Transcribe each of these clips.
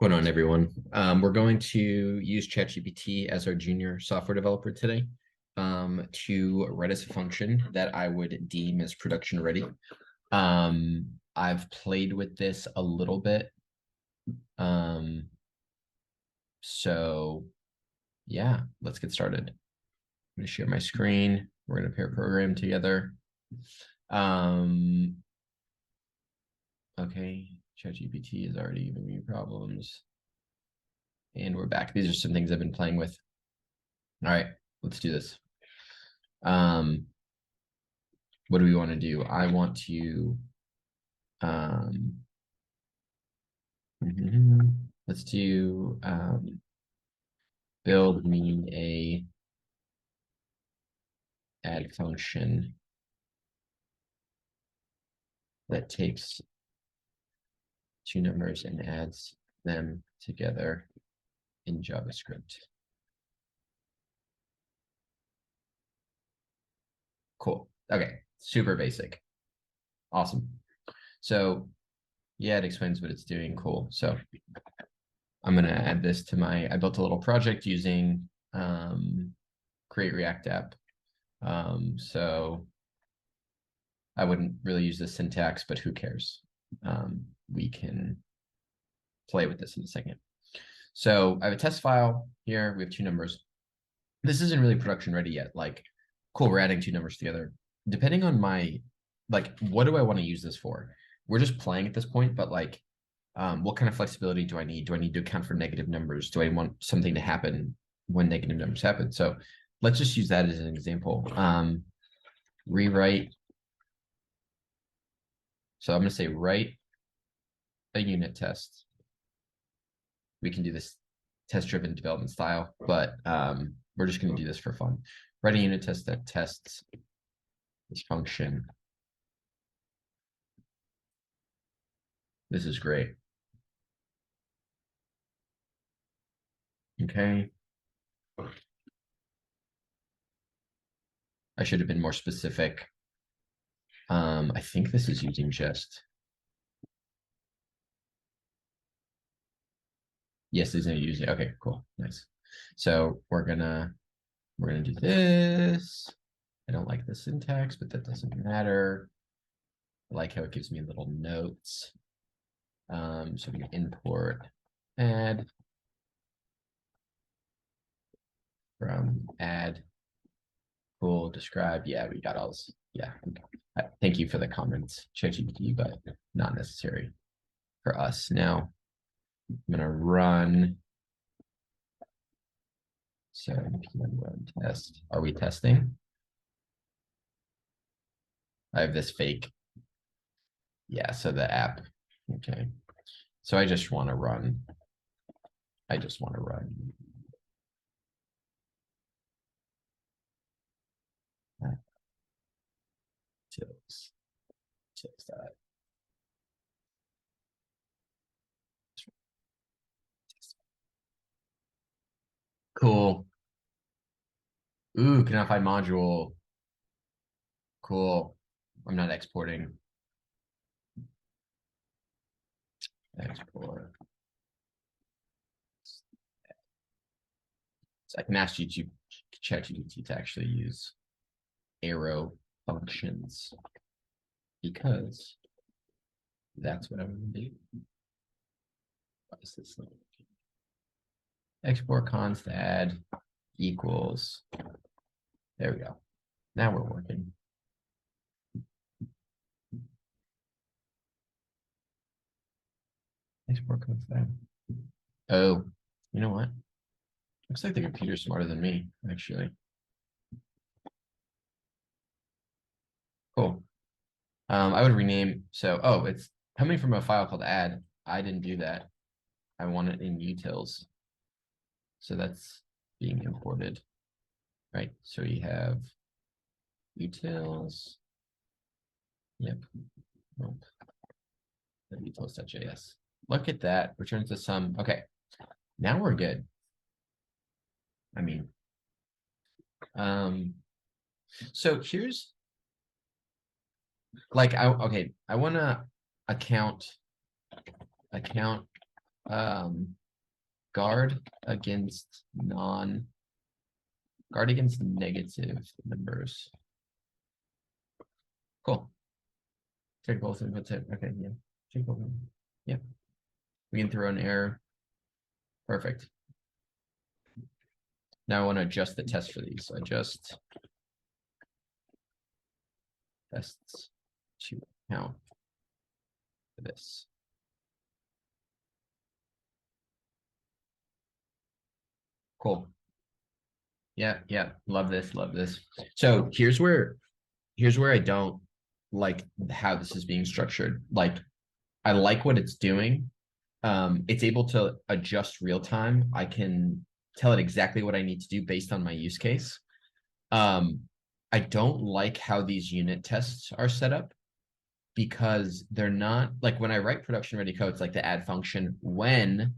Going on, everyone? We're going to use ChatGPT as our junior software developer today to write us a function that I would deem as production ready. I've played with this a little bit. Um, so yeah, let's get started. I'm going to share my screen. We're going to pair program together. Okay, ChatGPT is already giving me problems. And we're back. These are some things I've been playing with. All right, let's do this. What do we want to do? I want to let's do build me a add function that takes two numbers and adds them together in JavaScript. Cool. Okay. Super basic. Awesome. So yeah, it explains what it's doing. Cool. So I'm going to add this to I built a little project using Create React App. So I wouldn't really use this syntax, but who cares? We can play with this in a second. So I have a test file here. We have two numbers. This isn't really production ready yet. Like, cool, we're adding two numbers together. Depending on what do I want to use this for? We're just playing at this point, but what kind of flexibility do I need? Do I need to account for negative numbers? Do I want something to happen when negative numbers happen? So let's just use that as an example. Rewrite. So I'm going to say write a unit test. We can do this test-driven development style, but we're just going to do this for fun. Write a unit test that tests this function. This is great. Okay. I should have been more specific. I think this is using just. Yes, it's using. Okay, cool, nice. So we're gonna do this. I don't like the syntax, but that doesn't matter. I like how it gives me little notes. So we can import add from add. Cool, describe. Yeah, we got all this. Yeah. Thank you for the comments, ChatGPT, but not necessary for us. Now I'm gonna run. So run test. Are we testing? I have this fake. Yeah, so the app. Okay. So I just want to run. Tills. That. Cool. Ooh, cannot find module. Cool. I'm not exporting. Export. So I can ask ChatGPT to actually use arrow functions because that's what I'm going to do. What is this? Export const add equals. There we go. Now we're working. Export const add. Oh, you know what? Looks like the computer's smarter than me, actually. Cool. I would rename, so, it's coming from a file called add. I didn't do that. I want it in utils. So that's being imported, right? So you have utils. Yep. Nope. Utils.js. Look at that. Returns the sum. Okay. Now we're good. I mean, so here's I want to account guard against negative numbers. Cool. Check both inputs. Okay, yeah. Check both. Yeah. We can throw an error. Perfect. Now I want to adjust the test for these. So adjust tests to count for this. Cool. Yeah, yeah. Love this, love this. So here's where I don't like how this is being structured. Like I like what it's doing. It's able to adjust real time. I can tell it exactly what I need to do based on my use case. I don't like how these unit tests are set up because they're not like when I write production ready code, it's like the add function when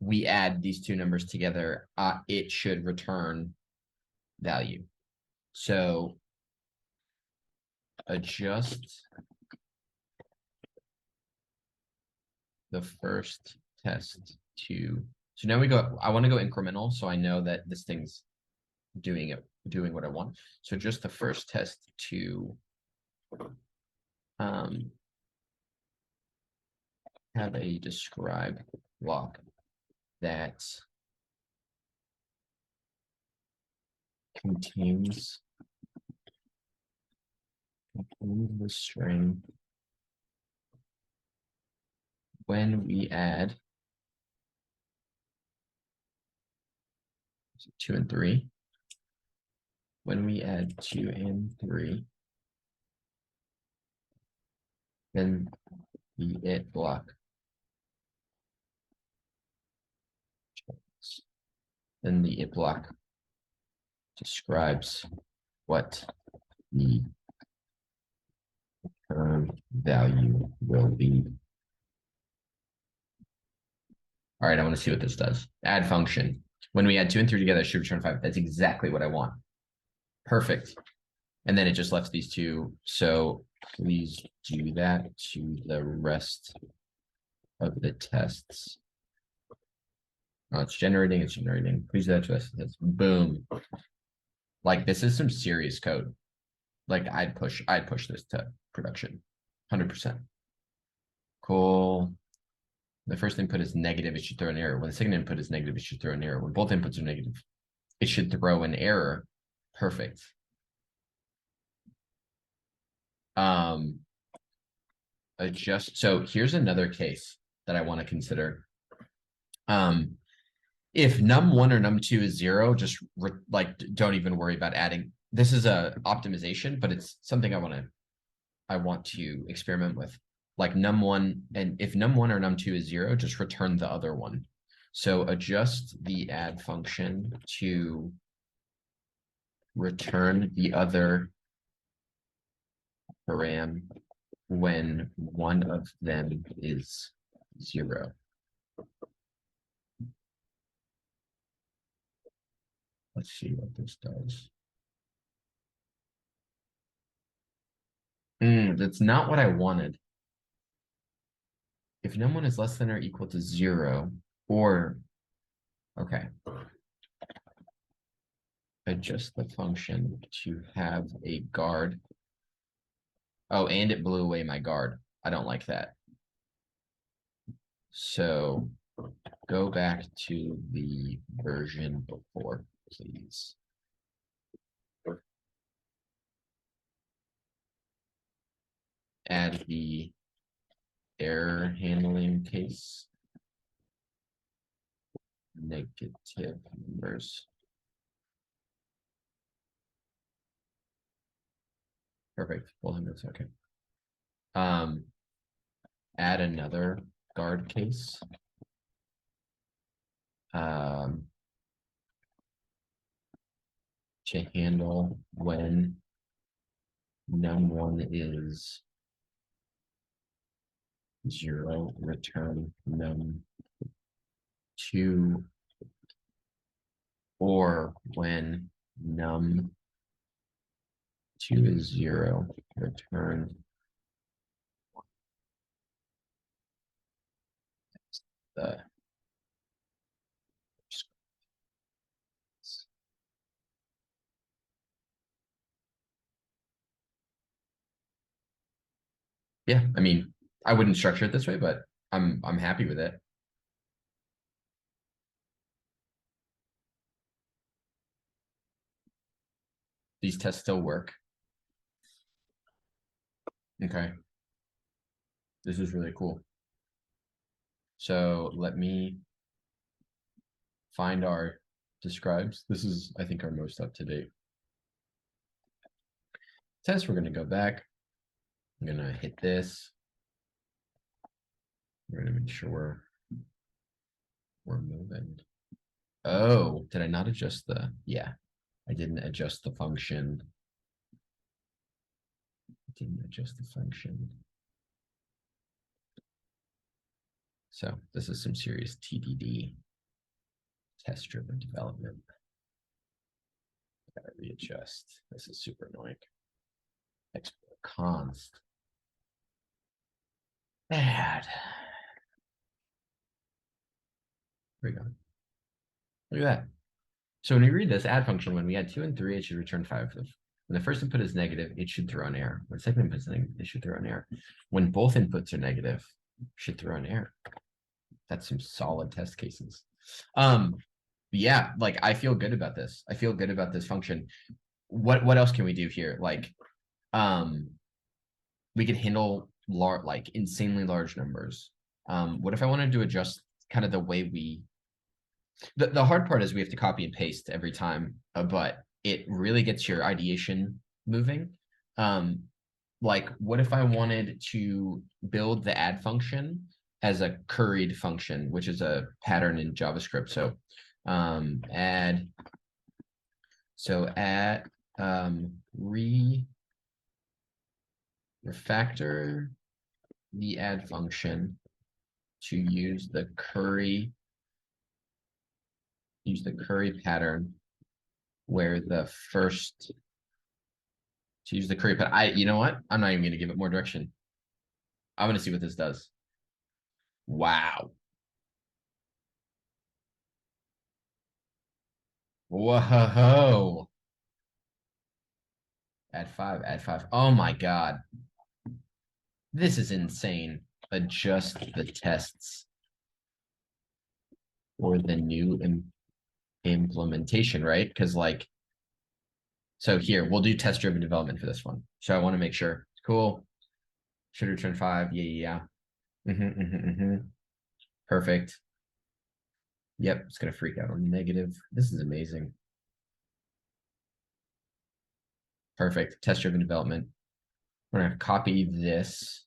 we add these two numbers together, it should return value. So adjust the first test to, so now we go, I want to go incremental. So I know that this thing's doing what I want. So just the first test to have a describe block that contains the string when we add 2 and 3. When we add 2 and 3, then the it block. Then the it block describes what the value will be. All right, I want to see what this does. Add function. When we add 2 and 3 together, it should return 5. That's exactly what I want. Perfect. And then it just left these two. So please do that to the rest of the tests. Oh, it's generating. Please do that to the rest of the tests. Boom. Like this is some serious code. Like I'd push this to production. 100%. Cool. The first input is negative, it should throw an error. When the second input is negative, it should throw an error. When both inputs are negative, it should throw an error. Perfect. Adjust. So here's another case that I want to consider. If num1 or num2 is 0, just like don't even worry about adding. This is a optimization, but it's something I want to experiment with. Like num1, and if num1 or num2 is 0, just return the other one. So adjust the add function to return the other param when one of them is 0. Let's see what this does. That's not what I wanted. If num1 is less than or equal to 0, or, okay. Adjust the function to have a guard. Oh, and it blew away my guard. I don't like that. So go back to the version before, please. Add the error handling case. Negative numbers. Perfect. Full hundreds. Okay. Add another guard case. To handle when num1 is 0, return num2, or when num2 is 0, return the yeah, I mean, I wouldn't structure it this way, but I'm happy with it. These tests still work. Okay. This is really cool. So let me find our describes. This is, I think, our most up to date test. We're going to go back. I'm going to hit this. We're going to make sure we're moving. Oh, did I not adjust the? Yeah, I didn't adjust the function. I didn't adjust the function. So this is some serious TDD, test-driven development. Gotta readjust. This is super annoying. Export const. Bad. Here we go. Look at that. So when we read this add function, when we add 2 and 3, it should return 5. When the first input is negative, it should throw an error. When the second input is negative, it should throw an error. When both inputs are negative, it should throw an error. That's some solid test cases. Yeah, like I feel good about this. I feel good about this function. What else can we do here? Like, we could handle like insanely large numbers. What if I wanted to adjust kind of the way we the hard part is we have to copy and paste every time, but it really gets your ideation moving. Like what if I wanted to build the add function as a curried function, which is a pattern in JavaScript. So add refactor the add function to use the curry pattern where the first to use the curry pattern. You know what? I'm not even going to give it more direction. I'm going to see what this does. Wow. Whoa. Add 5. Oh my God. This is insane. Adjust the tests for the new implementation, right? Because like, so here, we'll do test-driven development for this one. So I want to make sure. Cool. Should return 5. Yeah. Perfect. Yep, it's going to freak out on negative. This is amazing. Perfect. Test-driven development. We're going to copy this.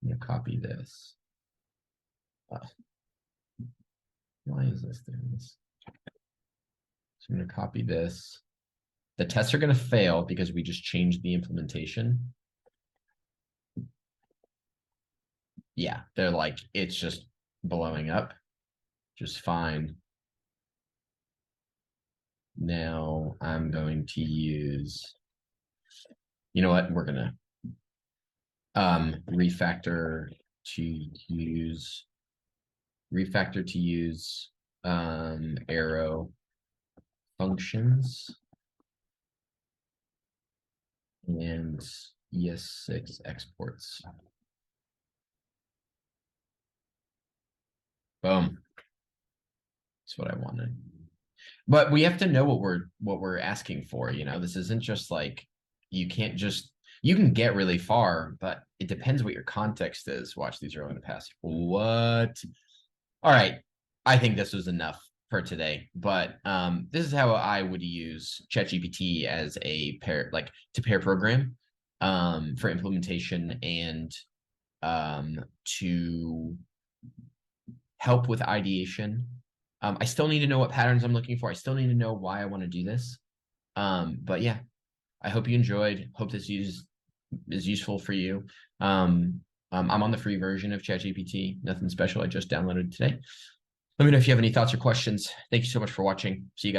I'm going to copy this. Why is this doing this? So I'm going to copy this. The tests are going to fail because we just changed the implementation. Yeah, they're like, it's just blowing up. Just fine. Now I'm going to use, you know what? We're going to refactor to use arrow functions and ES6 exports. Boom. That's what I wanted. But we have to know what we're asking for, you know. This isn't just like you can't just you can get really far, but it depends what your context is. Watch, these are going to pass. What? All right. I think this was enough for today, but this is how I would use ChatGPT as a pair program for implementation and to help with ideation. I still need to know what patterns I'm looking for. I still need to know why I want to do this. But yeah, I hope you enjoyed. Hope this is useful for you. I'm on the free version of ChatGPT. Nothing special. I just downloaded today. Let me know if you have any thoughts or questions. Thank you so much for watching. See you guys.